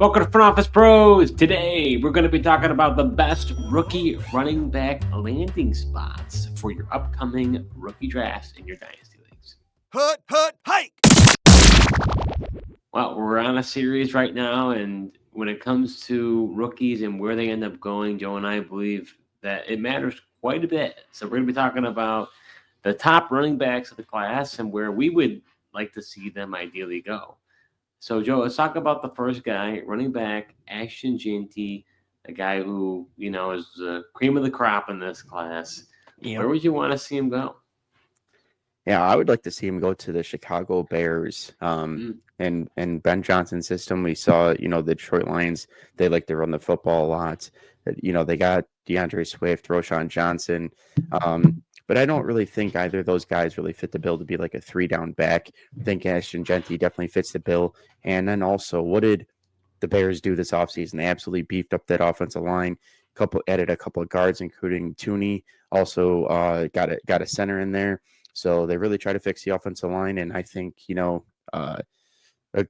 Welcome to Front Office Pros. Today, we're going to be talking about the best rookie running back landing spots for your upcoming rookie drafts in your Dynasty leagues. Hike! Well, we're on a series right now, and when it comes to rookies and where they end up going, Joe and I believe that it matters quite a bit. So we're going to be talking about the top running backs of the class and where we would like to see them ideally go. So, Joe, let's talk about the first guy, running back, Ashton Jeanty, a guy who, is the cream of the crop in this class. Yep. Where would you want to see him go? Yeah, I would like to see him go to the Chicago Bears. And Ben Johnson's system, we saw, the Detroit Lions, they like to run the football a lot. They got DeAndre Swift, Quinshon Judkins. But I don't really think either of those guys really fit the bill to be like a 3-down back. I think Ashton Jeanty definitely fits the bill. And then also, what did the Bears do this offseason? They absolutely beefed up that offensive line. Added a couple of guards, including Tooney. Also got a center in there. So they really try to fix the offensive line. And I think, a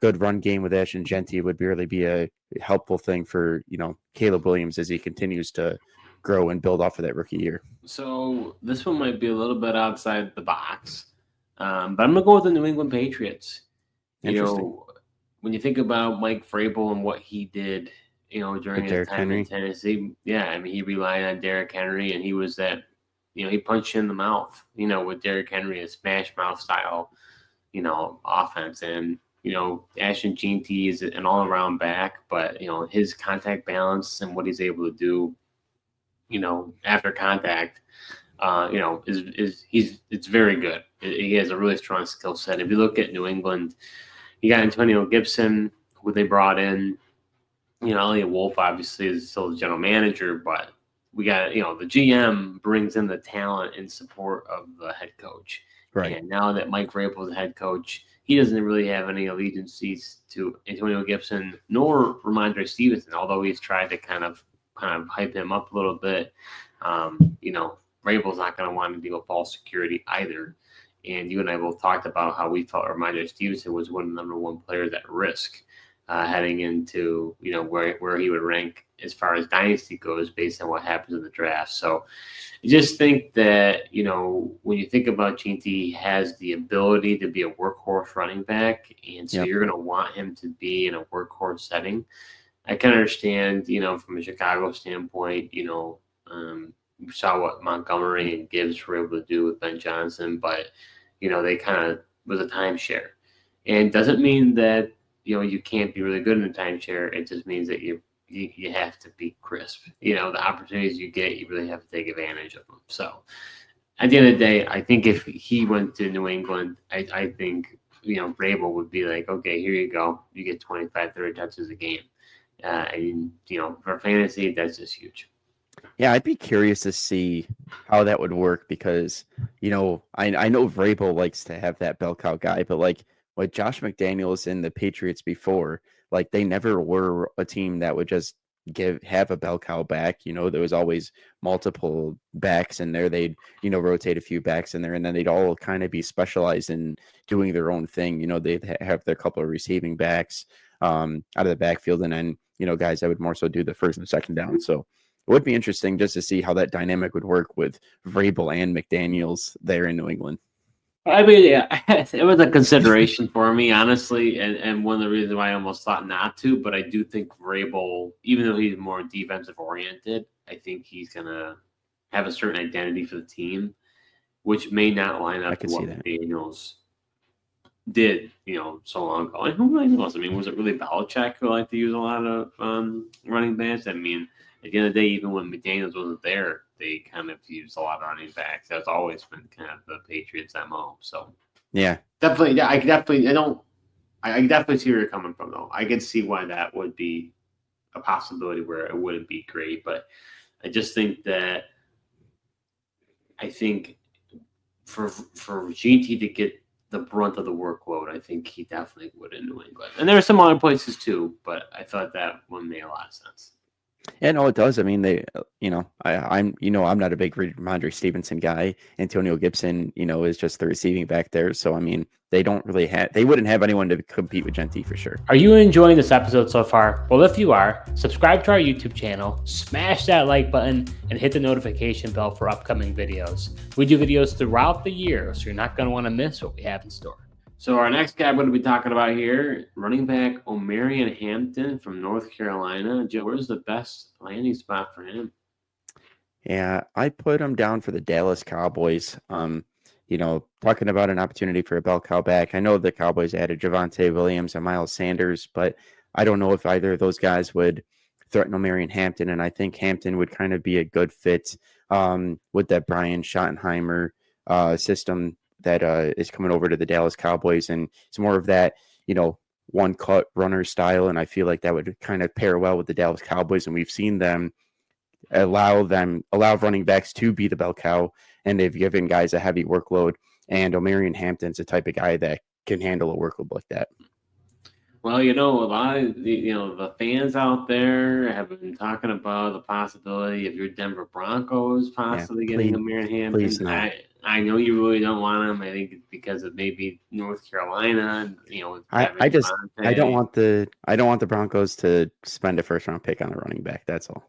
good run game with Ashton Jeanty would really be a helpful thing for, Kaleb Williams as he continues to grow and build off of that rookie year. So this one might be a little bit outside the box, but I'm going to go with the New England Patriots. When you think about Mike Vrabel and what he did, during his time in Tennessee, he relied on Derrick Henry, and he was that, he punched you in the mouth, with Derrick Henry, a smash mouth style, offense. And, Ashton Jeanty is an all-around back, but, his contact balance and what he's able to do, after contact, it's very good. He has a really strong skill set. If you look at New England, you got Antonio Gibson, who they brought in. Elliot Wolf obviously is still the general manager, but we got, the GM brings in the talent in support of the head coach. Right. And now that Mike Vrabel is the head coach, he doesn't really have any allegiances to Antonio Gibson nor Ramondre Stevenson, although he's tried to kind of hype him up a little bit. Vrabel's not going to want to deal with ball security either. And you and I both talked about how we felt Ramondre Stevenson was one of the number one players at risk heading into, where he would rank as far as dynasty goes based on what happens in the draft. So I just think that, when you think about Jeanty, he has the ability to be a workhorse running back. And so you're going to want him to be in a workhorse setting. I can understand, from a Chicago standpoint, we saw what Montgomery and Gibbs were able to do with Ben Johnson, but, they kind of was a timeshare. And doesn't mean that, you can't be really good in a timeshare. It just means that you have to be crisp. The opportunities you get, you really have to take advantage of them. So at the end of the day, I think if he went to New England, I think, Vrabel would be like, okay, here you go. You get 25, 30 touches a game. And, for fantasy, that's just huge. Yeah, I'd be curious to see how that would work because, I know Vrabel likes to have that bell cow guy, but like Josh McDaniels and the Patriots before, like they never were a team that would just have a bell cow back. There was always multiple backs in there. They'd, rotate a few backs in there, and then they'd all kind of be specialized in doing their own thing. They'd have their couple of receiving backs out of the backfield, and then, guys that would more so do the first and second down. So it would be interesting just to see how that dynamic would work with Vrabel and McDaniels there in New England. I mean, yeah, it was a consideration for me, honestly, and one of the reasons why I almost thought not to, but I do think Vrabel, even though he's more defensive-oriented, I think he's going to have a certain identity for the team, which may not line up to what McDaniels did, so long ago. And who really knows? I mean, was it really Belichick who liked to use a lot of running backs? I mean, at the end of the day, even when McDaniels wasn't there, they kind of used a lot of running backs. That's always been kind of the Patriots' MO. So yeah, definitely, yeah, I definitely see where you're coming from, though. I can see why that would be a possibility where it wouldn't be great, but I just think that for Jeanty to get the brunt of the workload, I think he definitely would in New England. And there are some other places too, but I thought that one made a lot of sense. Yeah, no, it does. I mean, I'm not a big Ramondre Stevenson guy. Antonio Gibson, is just the receiving back there. So, I mean, they wouldn't have anyone to compete with Jeanty for sure. Are you enjoying this episode so far? Well, if you are, subscribe to our YouTube channel, smash that like button, and hit the notification bell for upcoming videos. We do videos throughout the year, so you're not going to want to miss what we have in store. So our next guy I'm going to be talking about here, running back Omarion Hampton from North Carolina. Joe, where's the best landing spot for him? Yeah, I put him down for the Dallas Cowboys. Talking about an opportunity for a bell cow back. I know the Cowboys added Javonte Williams and Miles Sanders, but I don't know if either of those guys would threaten Omarion Hampton, and I think Hampton would kind of be a good fit with that Brian Schottenheimer system that is coming over to the Dallas Cowboys, and it's more of that, one cut runner style, and I feel like that would kind of pair well with the Dallas Cowboys, and we've seen them allow running backs to be the bell cow, and they've given guys a heavy workload, and Omarion Hampton's the type of guy that can handle a workload like that. Well, a lot of the fans out there have been talking about the possibility of your Denver Broncos possibly getting Omarion Hampton. Please no. I know you really don't want him. I think because of maybe North Carolina. I don't want the Broncos to spend a first round pick on a running back. That's all.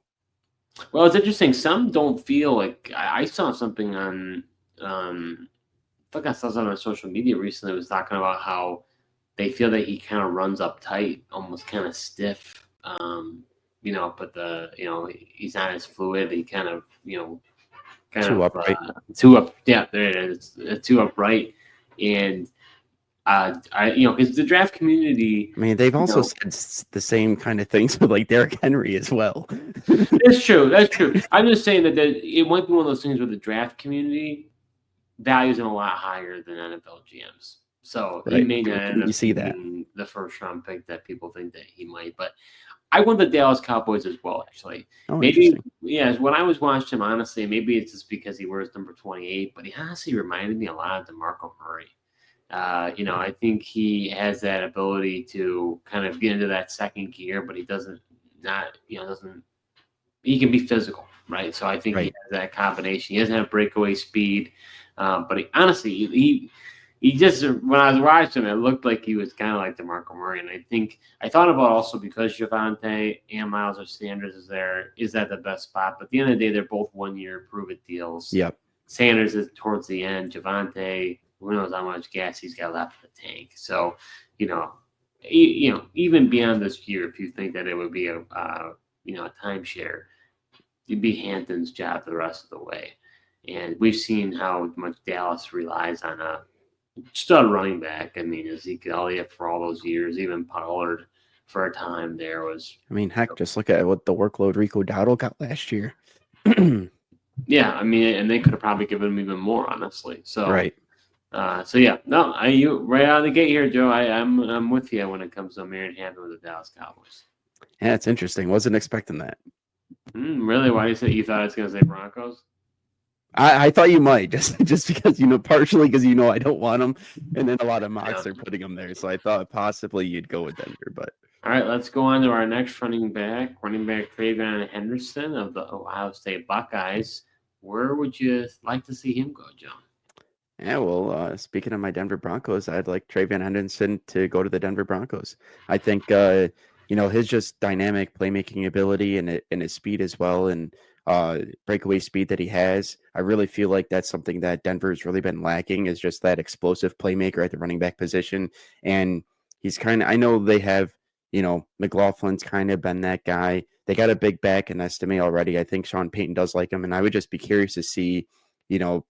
Well, it's interesting. Some don't feel like I saw something on. I think I saw something on social media recently. Was talking about how they feel that he kind of runs up tight, almost kind of stiff. But he's not as fluid. He kind of too upright. Yeah, there it is. Too upright, and because the draft community. I mean, they've also said the same kind of things with like Derrick Henry as well. That's true. I'm just saying that it might be one of those things where the draft community values him a lot higher than NFL GMs. So right. He may not end up being the first round pick that people think that he might. But I want the Dallas Cowboys as well, actually. Maybe, when I was watching him, honestly, maybe it's just because he wears number 28, but he honestly reminded me a lot of DeMarco Murray. I think he has that ability to kind of get into that second gear, but he he can be physical, right? So I think he has that combination. He doesn't have breakaway speed, but he just, when I was watching him, it looked like he was kind of like DeMarco Murray. And I thought about also because Javonte and Miles Sanders is that the best spot? But at the end of the day, they're both 1 year prove-it deals. Yep. Sanders is towards the end. Javonte, who knows how much gas he's got left in the tank. So, even beyond this year, if you think that it would be a timeshare, it'd be Hampton's job the rest of the way. And we've seen how much Dallas relies on a stud running back. I mean, Ezekiel Elliott for all those years, even Pollard for a time there was. I mean, heck, just look at what the workload Rico Dowdle got last year. Yeah, I mean, and they could have probably given him even more, honestly. So right. You right out of the gate here, Joe. I'm with you when it comes to Omarion Hampton with the Dallas Cowboys. Yeah, it's interesting. Wasn't expecting that. Really? Why do you say you thought I was going to say Broncos? I thought you might just because partially because I don't want them, and then a lot of mocks are putting them there. So I thought possibly you'd go with Denver, but. All right, let's go on to our next running back Treveyon Henderson of the Ohio State Buckeyes. Where would you like to see him go, John? Yeah, well, speaking of my Denver Broncos, I'd like Treveyon Henderson to go to the Denver Broncos. I think, his just dynamic playmaking ability and his speed as well, and breakaway speed that he has. I really feel like that's something that Denver's really been lacking, is just that explosive playmaker at the running back position. And he's I know they have, McLaughlin's kind of been that guy. They got a big back in Estime already. I think Sean Payton does like him, and I would just be curious to see.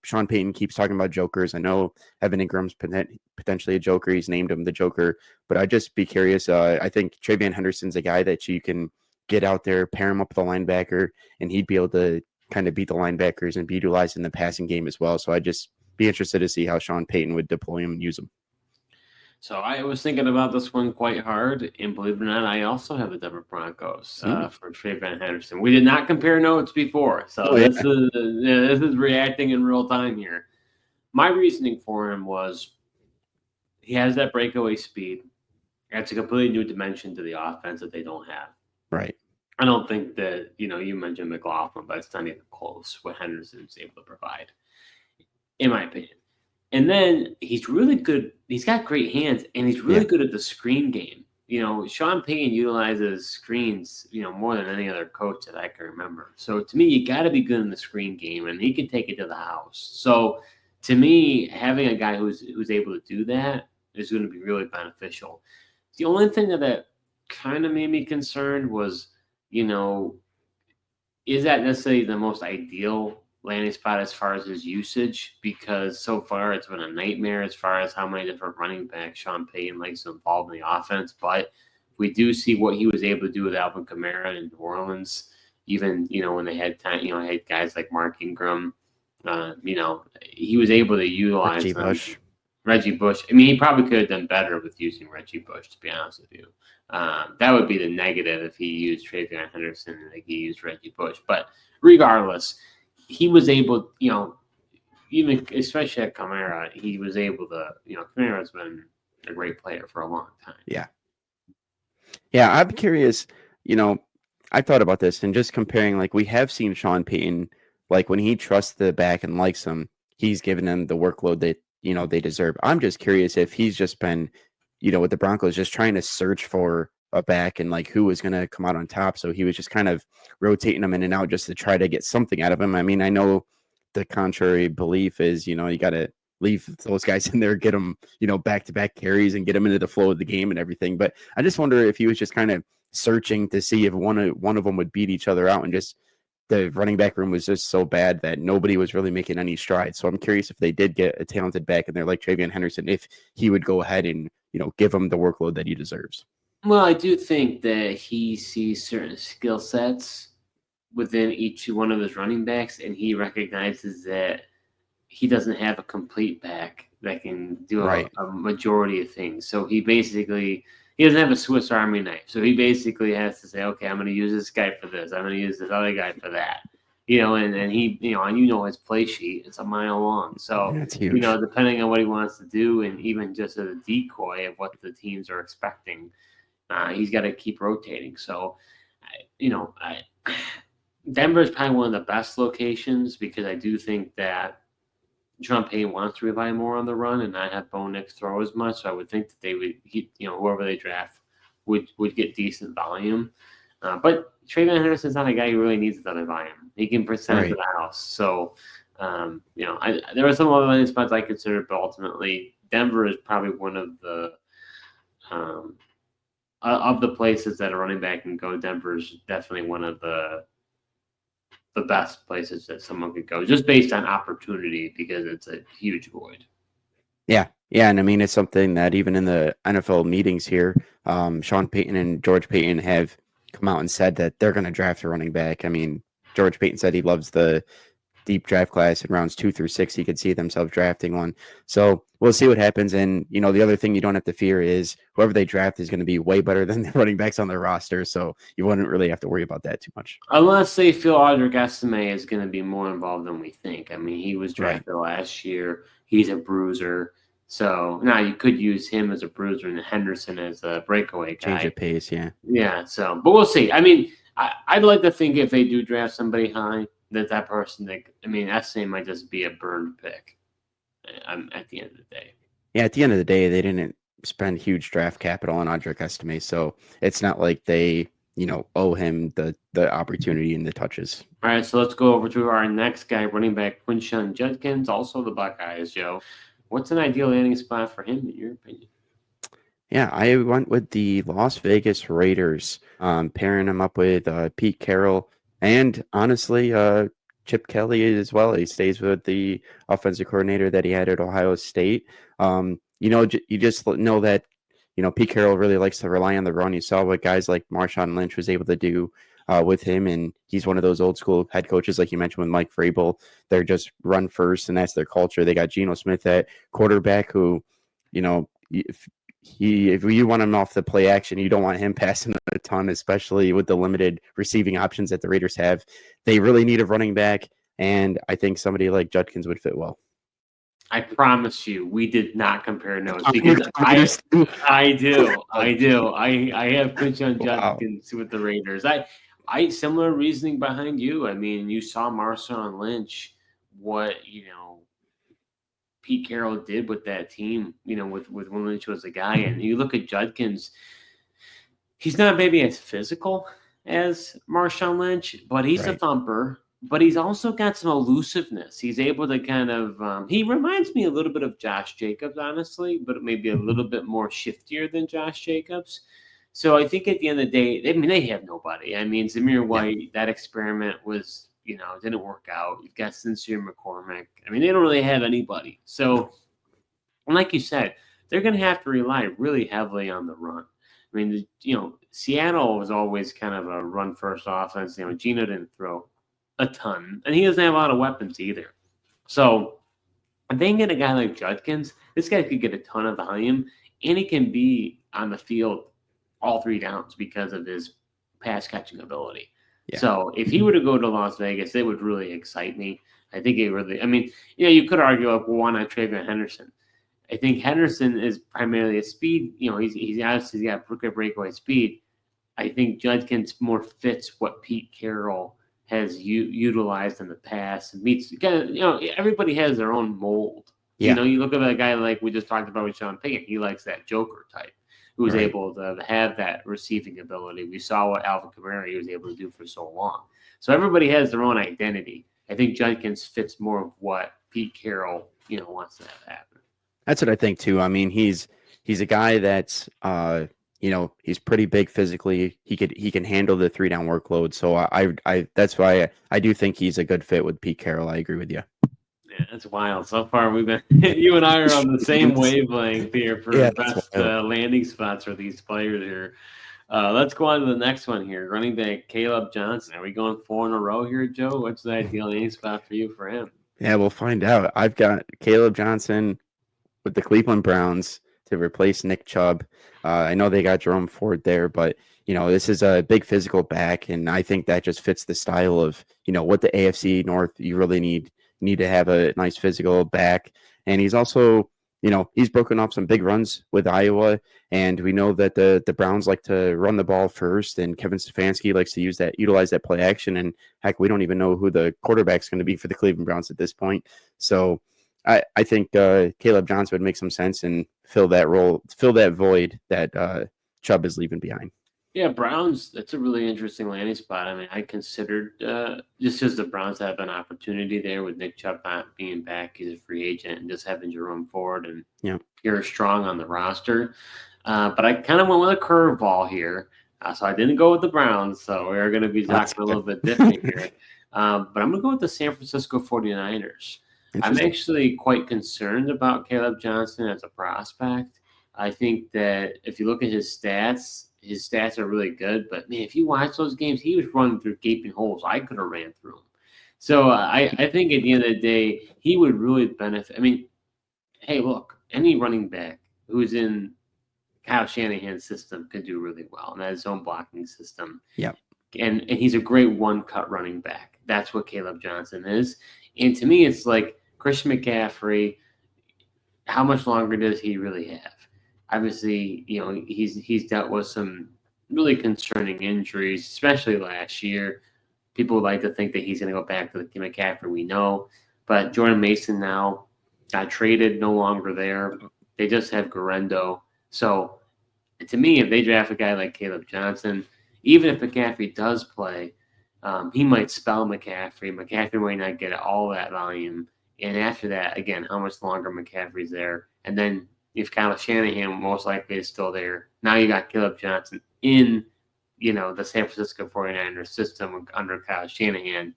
Sean Payton keeps talking about jokers. I know Evan Ingram's potentially a joker. He's named him the Joker, but I'd just be curious. I think Treveyon Henderson's a guy that you can get out there, pair him up with a linebacker, and he'd be able to kind of beat the linebackers and be utilized in the passing game as well. So I'd just be interested to see how Sean Payton would deploy him and use him. So I was thinking about this one quite hard, and believe it or not, I also have the Denver Broncos for Treveyon Henderson. We did not compare notes before, so this is reacting in real time here. My reasoning for him was he has that breakaway speed. That's a completely new dimension to the offense that they don't have. Right. I don't think that, you mentioned McLaughlin, but it's not even close what Henderson's able to provide, in my opinion. And then he's really good. He's got great hands, and he's really good at the screen game. Sean Payton utilizes screens, more than any other coach that I can remember. So to me, you got to be good in the screen game, and he can take it to the house. So to me, having a guy who's able to do that is going to be really beneficial. The only thing that kind of made me concerned was, is that necessarily the most ideal landing spot as far as his usage? Because so far it's been a nightmare as far as how many different running backs Sean Payton likes to involve in the offense. But we do see what he was able to do with Alvin Kamara in New Orleans, even, when they had time, had guys like Mark Ingram. He was able to utilize Reggie Bush. I mean, he probably could have done better with using Reggie Bush, to be honest with you. That would be the negative if he used Treveyon Henderson and he used Reggie Bush. But regardless, he was able, even especially at Kamara, he was able to, Kamara's been a great player for a long time. Yeah. Yeah, I'm curious, I thought about this and just comparing, like, we have seen Sean Payton, like, when he trusts the back and likes them, he's given them the workload that, they deserve. I'm just curious if he's just been, with the Broncos, just trying to search for a back and, like, who was going to come out on top. So he was just kind of rotating them in and out just to try to get something out of him. I mean, I know the contrary belief is, you got to leave those guys in there, get them, back-to-back carries and get them into the flow of the game and everything. But I just wonder if he was just kind of searching to see if one of them would beat each other out, and just the running back room was just so bad that nobody was really making any strides. So I'm curious if they did get a talented back in there like Treveyon Henderson, if he would go ahead and, give him the workload that he deserves. Well, I do think that he sees certain skill sets within each one of his running backs, and he recognizes that he doesn't have a complete back that can do a majority of things. So he doesn't have a Swiss Army knife. So he basically has to say, okay, I'm going to use this guy for this. I'm going to use this other guy for that. And he, and his play sheet, it's a mile long. So, depending on what he wants to do, and even just as a decoy of what the teams are expecting, he's got to keep rotating. So, Denver is probably one of the best locations, because I do think that Sean Payton wants to rely more on the run and not have Bo Nix throw as much. So I would think that they would, whoever they draft would get decent volume. But Treveyon Henderson's not a guy who really needs another volume. He can present it to the house. So, there were some other landing spots I considered, but ultimately Denver is probably one of the places that a running back can go. Denver's definitely one of the best places that someone could go, just based on opportunity, because it's a huge void. Yeah. Yeah. And I mean, it's something that even in the NFL meetings here, Sean Payton and George Payton have come out and said that they're going to draft a running back. I mean, George Payton said he loves the deep draft class in rounds 2 through 6. He could see themselves drafting one. So we'll see what happens. And, the other thing you don't have to fear is whoever they draft is going to be way better than the running backs on their roster. So you wouldn't really have to worry about that too much. Unless they feel Audric Estime is going to be more involved than we think. I mean, he was drafted last year. He's a bruiser. So now you could use him as a bruiser and Henderson as a breakaway guy. Change of pace, yeah. Yeah, so, but we'll see. I mean, I'd like to think if they do draft somebody high, that person, Estime might just be a burned pick at the end of the day. Yeah, at the end of the day, they didn't spend huge draft capital on Audric Estime, so it's not like they, owe him the opportunity and the touches. All right, so let's go over to our next guy, running back Quinshon Judkins, also the Buckeyes, Joe. What's an ideal landing spot for him, in your opinion? Yeah, I went with the Las Vegas Raiders, pairing him up with Pete Carroll and, honestly, Chip Kelly as well. He stays with the offensive coordinator that he had at Ohio State. You just know that, Pete Carroll really likes to rely on the run. You saw what guys like Marshawn Lynch was able to do with him, and he's one of those old school head coaches, like you mentioned with Mike Vrabel. They're just run first, and that's their culture. They got Geno Smith at quarterback, who, if you want him off the play action, you don't want him passing a ton, especially with the limited receiving options that the Raiders have. They really need a running back, and I think somebody like Judkins would fit well. I promise you, we did not compare notes, because I do. I have Quinshon Judkins with the Raiders. similar reasoning behind you. I mean, you saw Marshawn Lynch, what Pete Carroll did with that team. With when Lynch was a guy, and you look at Judkins, he's not maybe as physical as Marshawn Lynch, but he's a thumper. But he's also got some elusiveness. He's able to kind of he reminds me a little bit of Josh Jacobs, honestly, but maybe a little bit more shiftier than Josh Jacobs. So I think at the end of the day, they have nobody. I mean, Zamir White, that experiment was, didn't work out. You've got Sincere McCormick. I mean, they don't really have anybody. So, like you said, they're going to have to rely really heavily on the run. I mean, Seattle was always kind of a run-first offense. Geno didn't throw a ton, and he doesn't have a lot of weapons either. So if they can get a guy like Judkins, this guy could get a ton of volume, and he can be on the field all 3 downs because of his pass catching ability. Yeah. So if he were to go to Las Vegas, it would really excite me. I think you could argue, why not Treveyon Henderson? I think Henderson is primarily a speed. He's obviously got good breakaway speed. I think Judkins more fits what Pete Carroll has utilized in the past. Everybody has their own mold. Yeah. You look at a guy like we just talked about with Sean Payton. He likes that Joker type, who was able to have that receiving ability. We saw what Alvin Kamara was able to do for so long. So everybody has their own identity. I think Judkins fits more of what Pete Carroll, wants to have happen. That's what I think too. I mean, he's a guy that's he's pretty big physically. He can handle the 3-down workload. So I that's why I do think he's a good fit with Pete Carroll. I agree with you. Yeah, that's wild. So far, we've been you and I are on the same wavelength here for best landing spots for these players here. Let's go on to the next one here. Running back Kaleb Johnson. Are we going 4 in a row here, Joe? What's the ideal landing spot for you for him? Yeah, we'll find out. I've got Kaleb Johnson with the Cleveland Browns to replace Nick Chubb. I know they got Jerome Ford there, but this is a big physical back, and I think that just fits the style of what the AFC North you really need to have a nice physical back. And he's also he's broken off some big runs with Iowa, and we know that the Browns like to run the ball first, and Kevin Stefanski likes to utilize that play action. And heck, we don't even know who the quarterback's going to be for the Cleveland Browns at this point. So I think Kaleb Johnson would make some sense and fill that void that Chubb is leaving behind. Yeah, Browns, that's a really interesting landing spot. I mean, I considered just because the Browns have an opportunity there with Nick Chubb not being back, he's a free agent, and just having Jerome Ford and you're strong on the roster. But I kind of went with a curveball here. So I didn't go with the Browns, so we're going to be talking a little bit different here. But I'm going to go with the San Francisco 49ers. I'm actually quite concerned about Kaleb Johnson as a prospect. I think that if you look at his stats are really good. But, man, if you watch those games, he was running through gaping holes I could have ran through them. So I think at the end of the day, he would really benefit. I mean, hey, look, any running back who's in Kyle Shanahan's system could do really well, and that zone blocking system. Yeah. And he's a great one-cut running back. That's what Kaleb Johnson is. And to me, it's like Christian McCaffrey, how much longer does he really have? Obviously, he's dealt with some really concerning injuries, especially last year. People would like to think that he's going to go back to the McCaffrey we know. But Jordan Mason now got traded, no longer there. They just have Garendo. So, to me, if they draft a guy like Kaleb Johnson, even if McCaffrey does play, he might spell McCaffrey. McCaffrey might not get all that volume. And after that, again, how much longer McCaffrey's there? And then if Kyle Shanahan most likely is still there, now you got Kaleb Johnson in, the San Francisco 49ers system under Kyle Shanahan.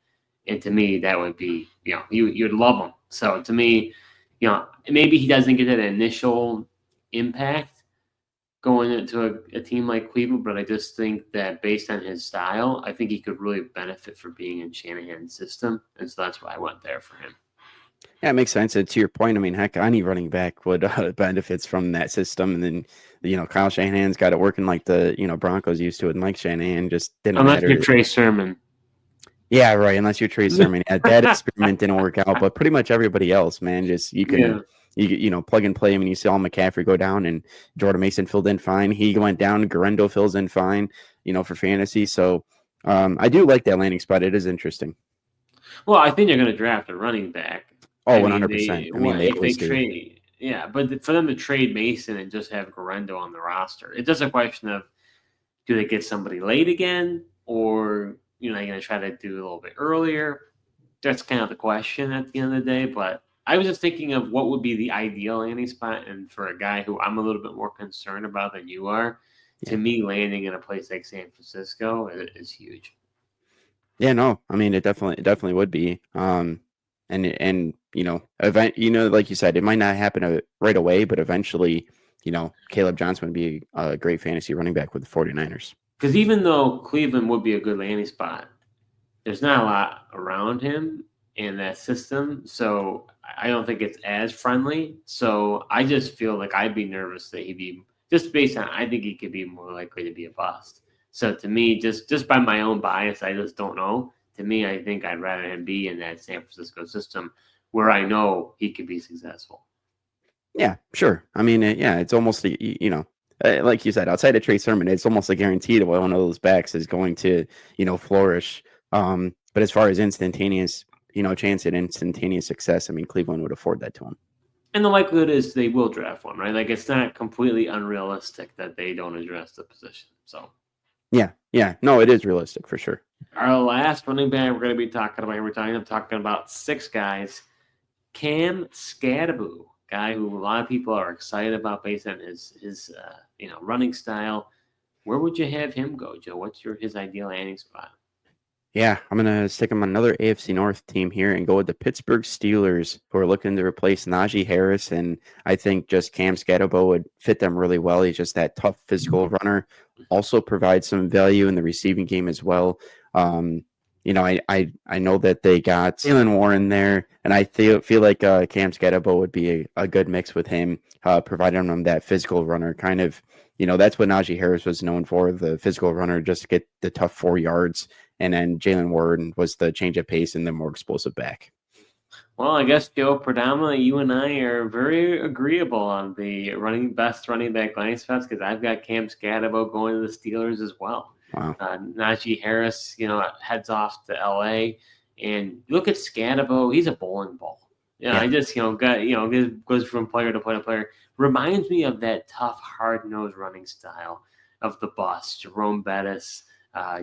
And to me, that would be, you'd love him. So to me, maybe he doesn't get that initial impact going into a team like Cleveland, but I just think that based on his style, I think he could really benefit for being in Shanahan's system. And so that's why I went there for him. Yeah, it makes sense. And to your point, I mean, heck, any running back would benefits from that system. And then, Kyle Shanahan's got it working like the, Broncos used to, and Mike Shanahan just didn't Unless matter. You're Trey Sermon. Yeah, right. Unless you're Trey Sermon. That experiment didn't work out, but pretty much everybody else, man, just you can plug and play. I mean, you saw McCaffrey go down and Jordan Mason filled in fine. He went down, Garendo fills in fine, for fantasy. So I do like that landing spot. It is interesting. Well, I think they're going to draft a running back. Oh, I mean, 100%. I mean, they if they always do. trade, yeah, but for them to trade Mason and just have Garendo on the roster, it's just a question of do they get somebody late again, or they're going to try to do a little bit earlier. That's kind of the question at the end of the day. But I was just thinking of what would be the ideal landing spot, and for a guy who I'm a little bit more concerned about than you are, to me, landing in a place like San Francisco is huge. Yeah, no, I mean, it definitely would be. And like you said, it might not happen right away, but eventually, Kaleb Johnson would be a great fantasy running back with the 49ers. Because even though Cleveland would be a good landing spot, there's not a lot around him in that system, so I don't think it's as friendly. So I just feel like I'd be nervous that he'd be just based on. I think he could be more likely to be a bust. So to me, just by my own bias, I just don't know. To me, I think I'd rather him be in that San Francisco system where I know he could be successful. Yeah, sure. I mean, it's almost like you said, outside of Trey Sermon, it's almost a guarantee that one of those backs is going to flourish. But as far as instantaneous, chance at instantaneous success, I mean, Cleveland would afford that to him. And the likelihood is they will draft one, right? Like it's not completely unrealistic that they don't address the position. So. Yeah. No, it is realistic for sure. Our last running back we're going to be talking about, I'm talking about 6 guys. Cam Skattebo, guy who a lot of people are excited about based on his running style. Where would you have him go, Joe? What's his ideal landing spot? Yeah, I'm going to stick him on another AFC North team here and go with the Pittsburgh Steelers, who are looking to replace Najee Harris. And I think just Cam Skattebo would fit them really well. He's just that tough physical runner. Also provides some value in the receiving game as well. I know that they got Jaylen Warren there, and I feel like Cam Skattebo would be a good mix with him, providing him that physical runner kind of. That's what Najee Harris was known for, the physical runner, just to get the tough 4 yards. And then Jaylen Warren was the change of pace and the more explosive back. Well, I guess, Joe, predominantly you and I are very agreeable on the best running back landing spots because I've got Cam Skattebo going to the Steelers as well. Wow. Najee Harris, heads off to L.A. And look at Skattebo. He's a bowling ball. I just, goes from player to player to player. Reminds me of that tough, hard-nosed running style of the bus, Jerome Bettis,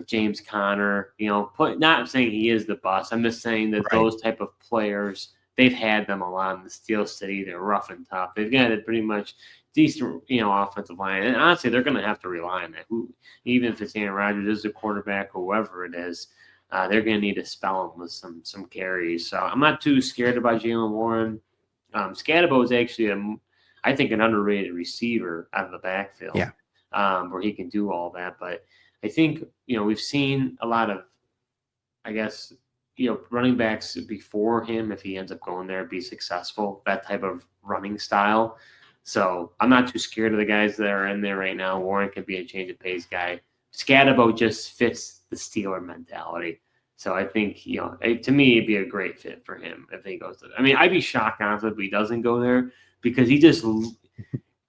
James Conner, not saying he is the boss. I'm just saying that those type of players, they've had them a lot in the Steel City. They're rough and tough. They've got a pretty much decent, offensive line. And honestly, they're going to have to rely on that. Even if it's Aaron Rodgers is the quarterback or whoever it is, they're going to need to spell him with some carries. So I'm not too scared about Jaylen Warren. Skattebo is actually, I think, an underrated receiver out of the backfield. Yeah. Where he can do all that. But I think, we've seen a lot of, I guess, running backs before him, if he ends up going there, be successful, that type of running style. So I'm not too scared of the guys that are in there right now. Warren could be a change of pace guy. Skattebo just fits the Steeler mentality. So I think, to me, it'd be a great fit for him if he goes there. I mean, I'd be shocked, honestly, if he doesn't go there because he just –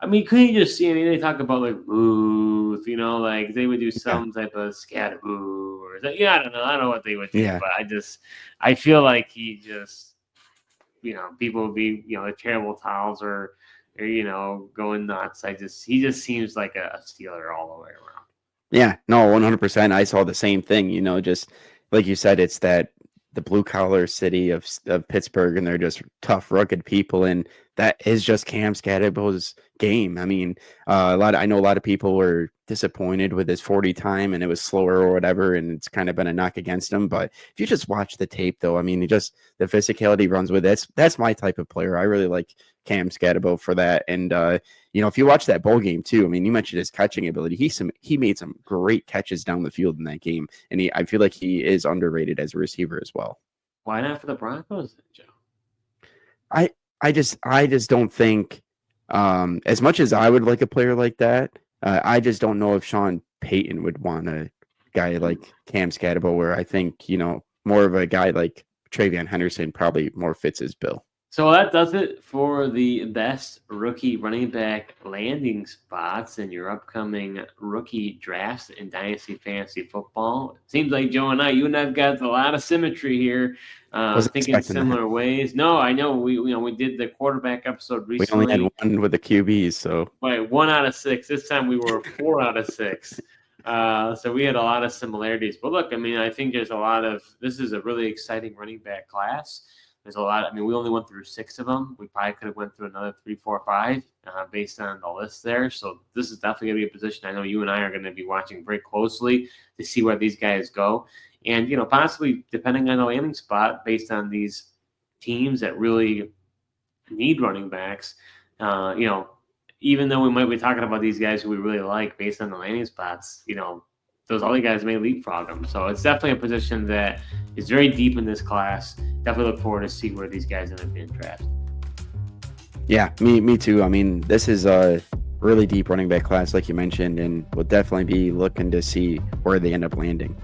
couldn't you just see? They talk about like Booth, like they would do some type of Skattebo or I don't know. I don't know what they would do, but I feel like he just, people would be, the terrible towels or going nuts. He just seems like a Steeler all the way around. Yeah, no, 100%. I saw the same thing, just like you said, it's the blue collar city of Pittsburgh, and they're just tough, rugged people. And that is just Cam Skattebo's game. I mean, I know a lot of people were disappointed with his 40 time and it was slower or whatever. And it's kind of been a knock against him. But if you just watch the tape though, I mean, the physicality runs with it. That's my type of player. I really like Cam Skattebo for that. And, if you watch that bowl game too, I mean, you mentioned his catching ability. He made some great catches down the field in that game. And I feel like he is underrated as a receiver as well. Why not for the Broncos, Joe? I just don't think, as much as I would like a player like that, I just don't know if Sean Payton would want a guy like Cam Skattebo, where I think, more of a guy like Treveyon Henderson probably more fits his bill. So that does it for the best rookie running back landing spots in your upcoming rookie drafts in Dynasty Fantasy Football. It seems like Joe and I, you and I've got a lot of symmetry here, Wasn't thinking expecting that. similar ways. No, I know we did the quarterback episode We recently. only had one with the QBs, so Right, 1 out of 6. This time we were 4 out of 6. So we had a lot of similarities. But look, I mean, I think there's a lot of – this is a really exciting running back class. There's a lot – I mean, we only went through 6 of them. We probably could have went through another 3, 4, 5 based on the list there. So this is definitely going to be a position I know you and I are going to be watching very closely to see where these guys go. And, possibly depending on the landing spot based on these teams that really need running backs, even though we might be talking about these guys who we really like based on the landing spots, those other guys may leapfrog them. So it's definitely a position that is very deep in this class. Definitely look forward to see where these guys end up being drafted. Yeah, me too. I mean, this is a really deep running back class, like you mentioned, and we'll definitely be looking to see where they end up landing.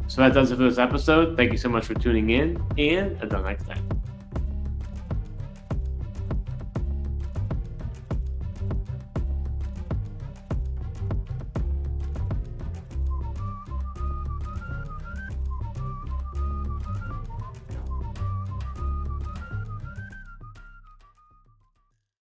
So that does it for this episode. Thank you so much for tuning in, and until next time.